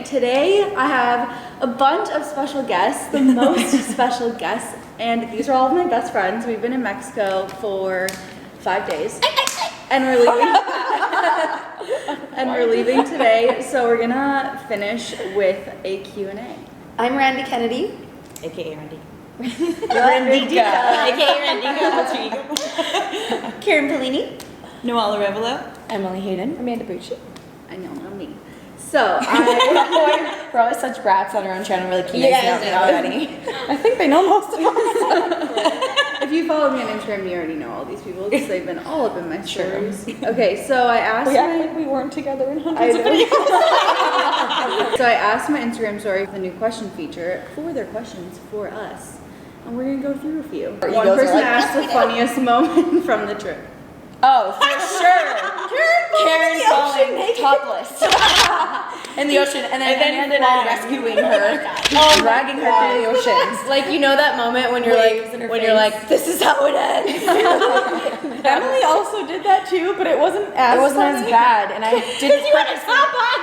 Today I have a bunch of special guests, the most special guests, and these are all of my best friends. We've been in Mexico for 5 days, and we're leaving. And we're leaving today, so we're gonna finish with a Q&A. I'm Randy Kennedy, aka Randy. Randika, aka Randika. What's your ego? Karen Pellini, Noelle Revelo. Emily Hayden, Amanda Bucci. I know, not me. So We're always such brats on our own channel. We're like, you guys know already. I think they know most of us. if you follow me on Instagram, you already know all these people because they've been all up in my stories. Okay, so I asked. We act like we weren't together in hundreds of videos. So I asked my Instagram story for the new question feature for their questions for us, and we're gonna go through a few. One person asked the funniest moment from the trip. Oh, for sure. Karen falling topless in the ocean, and then Amanda and I rescuing her, dragging her through the ocean. like you know that moment when you're like, this is how it ends. Emily also did that too, but it wasn't as bad, and I didn't.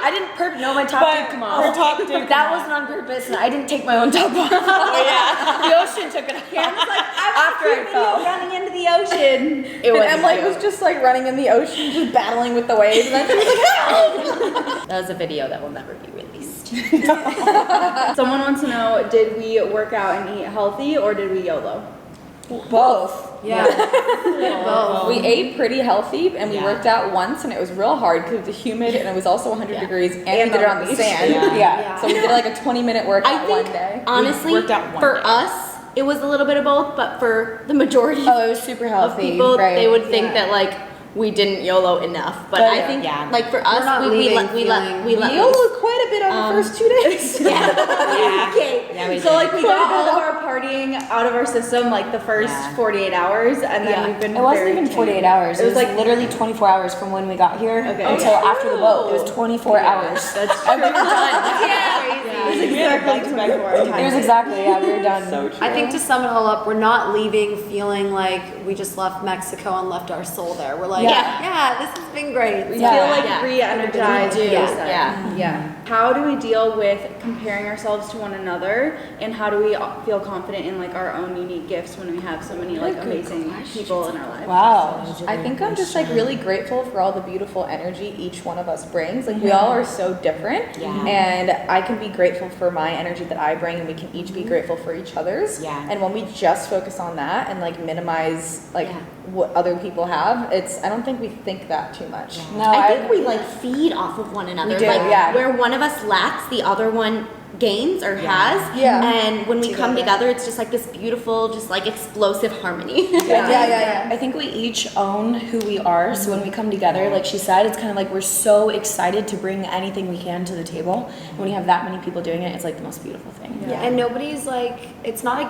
I didn't no, my top did come off. Her top did come that off. wasn't on purpose, and I didn't take my own top off. Oh yeah. The ocean took it off. Karen was like, After I fell. running into the ocean. It was. And Emily was just like running in the ocean, just battling with the waves, and then she was like, "Help!" That was a video that will never be released. Someone wants to know, did we work out and eat healthy, or did we YOLO? Both. Yeah. Both. We ate pretty healthy, and we worked out once, and it was real hard because it was humid, and it was also 100 degrees, and we did it on the sand. Yeah. So we did like a 20-minute workout one day. Honestly, worked out one for day. us, it was a little bit of both, but for the majority Oh, it was super of healthy. people, right. they would think that like we didn't YOLO enough. But I think like for us, we let We loose. YOLO'd quite a bit on the first 2 days. Okay. Yeah, we So did. like we got all of our partying out of our system like the first 48 hours, and then we've been. It wasn't very even tame. 48 hours. It was like literally 24 hours from when we got here until after the boat. It was 24 hours. That's And we were done. exactly 24 It was exactly, we were done. So true. I think to sum it all up, we're not leaving feeling like we just left Mexico and left our soul there. We're like, yeah, this has been great. We Yeah. feel like re-energized. We do. Yeah. How do we deal with comparing ourselves to one another, and how do we feel confident in like our own unique gifts when we have so many like amazing people in our lives? Wow. I think I'm just like really grateful for all the beautiful energy each one of us brings. Like we all are so different. And I can be grateful for my energy that I bring, and we can each be grateful for each other's. Yeah. And when we just focus on that and like minimize like what other people have, I don't think we think that too much. No, I think we like feed off of one another. We do, like yeah. where one of us lacks, the other one gains or has. Yeah. And when we come together, it's just like this beautiful, just like explosive harmony. I think we each own who we are, so when we come together, like she said, it's kind of like we're so excited to bring anything we can to the table. And when you have that many people doing it, it's like the most beautiful thing. Yeah, and nobody's like, it's not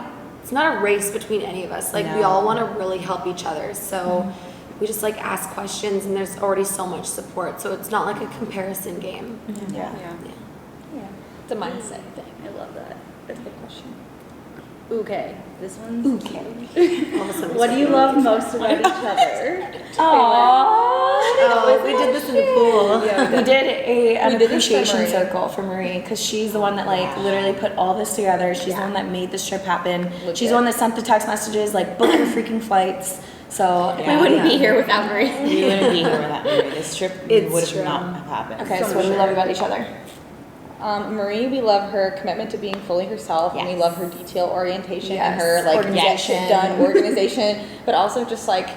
a race between any of us. Like we all want to really help each other. So we just like ask questions, and there's already so much support. So it's not like a comparison game. Yeah. It's a mindset thing. I love that. That's a good question. Okay, this one's Okay. What do you love most about each other? Oh, we did this in the pool. We did an did this for appreciation Marie. circle for Marie, because she's the one that like literally put all this together. She's the one that made this trip happen. She's the one that sent the text messages like book your freaking flights. So We wouldn't be here without Marie. We woun't be here without Marie. This trip would have not have happened. okay, so what do we love about each other? Marie, we love her commitment to being fully herself, and we love her detail orientation and her like organization, but also just like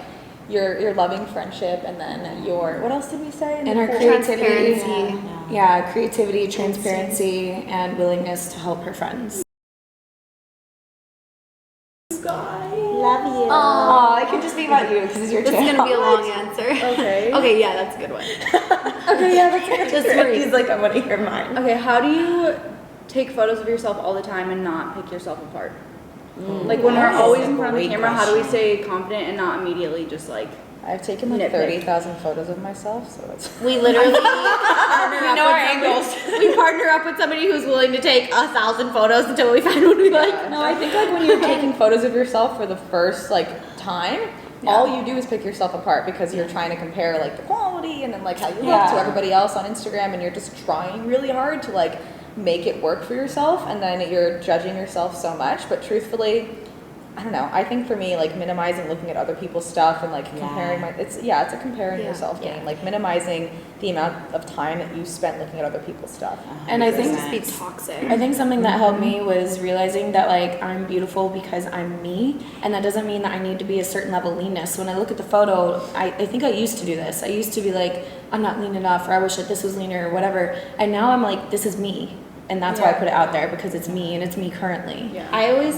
your loving friendship, and then your, what else did we say? And her creativity. Creativity, transparency, and willingness to help her friends. Love you. Aw, I can just be about you because it's your This is channel. gonna be a long answer. Okay. Okay, yeah, that's a good one. Okay, yeah, that's good. Just Marie. He's like, I want to hear mine. Okay, how do you take photos of yourself all the time and not pick yourself apart? Like when we're That is always a in front of the great camera, how do we question. stay confident and not immediately just like I've taken like Nitpick. 30,000 photos of myself, so it's. We literally partner up know our with somebody. We partner up with somebody who's willing to take 1,000 photos until we find one we like. No, I think like when you're taking photos of yourself for the first like time, all you do is pick yourself apart because you're trying to compare like the quality and then like how you look to everybody else on Instagram, and you're just trying really hard to like make it work for yourself, and then you're judging yourself so much. But truthfully, I don't know. I think for me, like minimizing looking at other people's stuff and like comparing it's a comparing yourself game. Like minimizing the amount of time that you spend looking at other people's stuff. And I think Just be toxic. I think something that helped me was realizing that like I'm beautiful because I'm me, and that doesn't mean that I need to be a certain level of leanness. When I look at the photo, I think I used to do this. I used to be like, I'm not lean enough, or I wish that this was leaner or whatever. And now I'm like, this is me. And that's why I put it out there, because it's me and it's me currently. Yeah. I always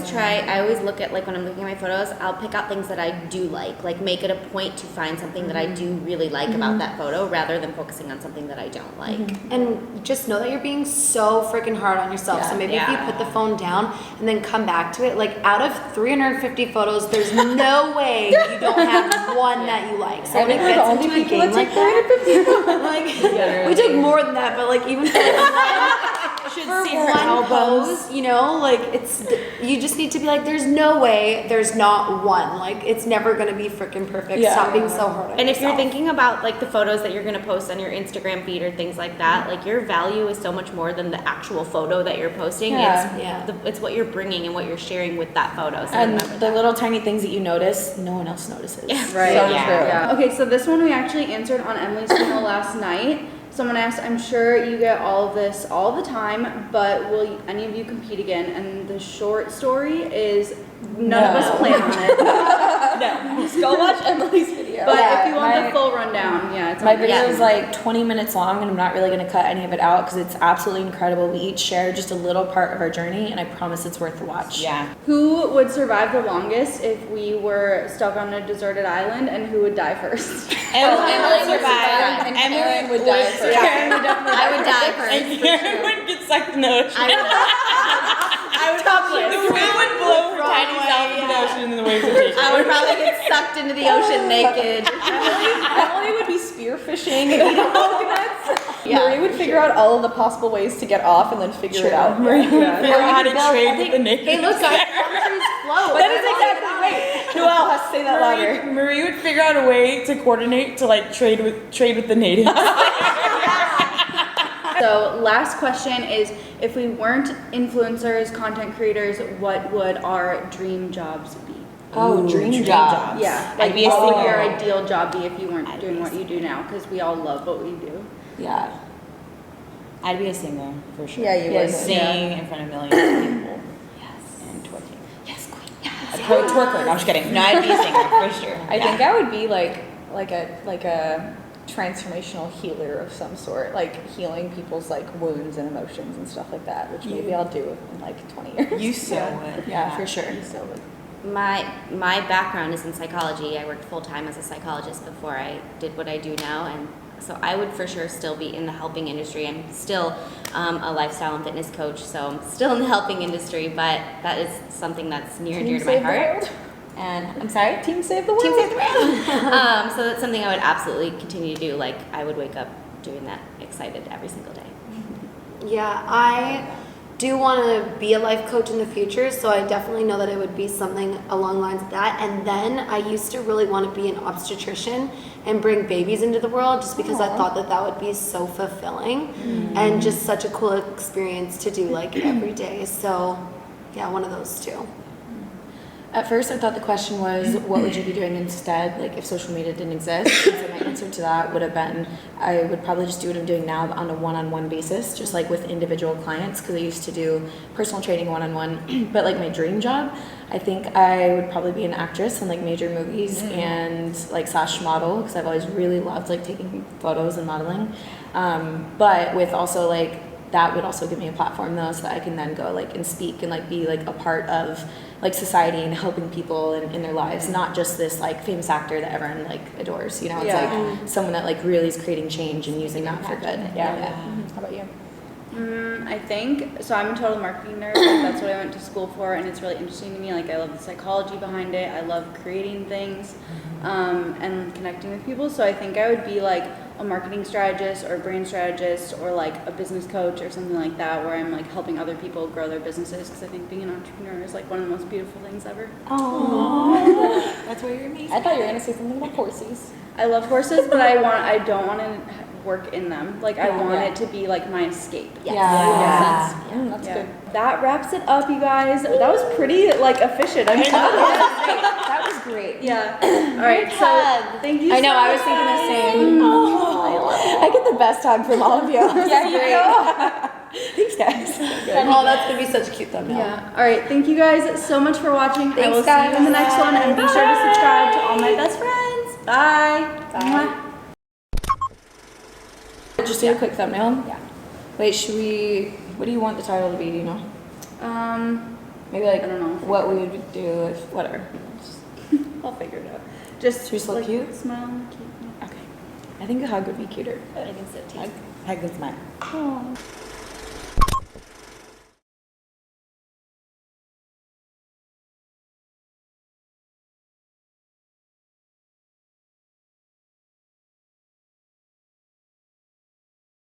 look at, like, when I'm looking at my photos, I'll pick out things that I do like make it a point to find something that I do really like about that photo rather than focusing on something that I don't like. And just know that you're being so freaking hard on yourself. So maybe if you put the phone down and then come back to it, like out of 350 photos, there's no way you don't have one that you like. So when it gets into a game like that, like we took more than that, but like even for one pose, you know, like you just need to be like, there's no way there's not one. Like it's never gonna be freaking perfect. Stop being so hard on And if you're yourself. thinking about like the photos that you're gonna post on your Instagram feed or things like that, like your value is so much more than the actual photo that you're posting. It's what you're bringing and what you're sharing with that photo. So And remember the that. little tiny things that you notice, no one else notices. Right. So true. true. Yeah. Okay, so this one we actually answered on Emily's channel last night. Someone asked, I'm sure you get all of this all the time, but will any of you compete again? And the short story is none of us plan on it. No, just go watch Emily's video. But if you want the full rundown, it's My on video there. is like 20 minutes long, and I'm not really going to cut any of it out because it's absolutely incredible. We each share just a little part of our journey, and I promise it's worth the watch. Yeah. Who would survive the longest if we were stuck on a deserted island, and who would die first? Emily would survive. And Karen would die first. Karen would definitely I would die first. And Karen would get sucked in the ocean. I would probably The wind would blow her tiny self into the ocean, and the waves would take her. I would probably get sucked into the ocean naked. Emily would be spearfishing and eating coconuts. Marie would figure out all of the possible ways to get off and then figure it out. Figure out how to trade with the naked. hey, look, guys, palm trees float. That is exactly right. Noelle has to say that louder. Marie would figure out a way to coordinate to like trade with the natives. So last question is, if we weren't influencers, content creators, what would our dream jobs be? Oh, dream job. Yeah, I'd be a what would singer. your ideal job be if you weren't doing what you do now? Because we all love what we do. Yeah. I'd be a singer for sure. Yeah, you would. Sing in front of millions of people. Yes. And twerking. Yes, queen. Yes. A pro twerker. No, I'm just kidding. No, I'd be a singer for sure. I think I would be like a transformational healer of some sort, like healing people's like wounds and emotions and stuff like that, which maybe I'll do in like 20 years. You so would. Yeah, for sure. You so would. My background is in psychology. I worked full time as a psychologist before I did what I do now, and so I would for sure still be in the helping industry. I'm still a lifestyle and fitness coach, so I'm still in the helping industry, but that is something that's near and dear to my heart. And I'm sorry? Team Save the World. Team Save the World. So that's something I would absolutely continue to do. Like, I would wake up doing that excited every single day. Yeah, I do want to be a life coach in the future, so I definitely know that it would be something along the lines of that. And then I used to really want to be an obstetrician and bring babies into the world, just because I thought that would be so fulfilling and just such a cool experience to do like every day. So yeah, one of those two. At first, I thought the question was, what would you be doing instead, like if social media didn't exist? And so my answer to that would have been, I would probably just do what I'm doing now on a one-on-one basis, just like with individual clients, because I used to do personal training one-on-one. But like my dream job, I think I would probably be an actress in like major movies and like / model, because I've always really loved like taking photos and modeling. But with also like that would also give me a platform though, so that I can then go like and speak and like be like a part of like society and helping people in their lives, not just this like famous actor that everyone like adores, you know. It's like someone that like really is creating change and using that for good. Yeah. How about you? I think so. I'm a total marketing nerd. Like, that's what I went to school for, and it's really interesting to me. Like, I love the psychology behind it. I love creating things and connecting with people. So I think I would be like a marketing strategist or a brand strategist or like a business coach or something like that, where I'm like helping other people grow their businesses. Because I think being an entrepreneur is like one of the most beautiful things ever. Oh, that's why you're amazing. I thought you were gonna say something about horses. I love horses, but I don't want to work in them. Like, I want it to be like my escape. That's good. That wraps it up, you guys. That was pretty like efficient. I mean, That was great. yeah. All right. So thank you. I know. so I was thinking the same. I get the best hug from all of you. Yeah, great. Thanks, guys. Oh, that's gonna be such a cute thumbnail. Yeah. All right. Thank you guys so much for watching. I will see guys. you in the next one, and be sure to subscribe to all my best friends. Bye. Bye. Just do a quick thumbnail. Yeah. Wait, should we? What do you want the title to be? Do you know? Maybe like I don't know. what we would do if whatever. I'll figure it out. Just Should we just look like, cute? Smile. Cute. Okay. I think a hug would be cuter. I think so too. Hug and smile. Oh.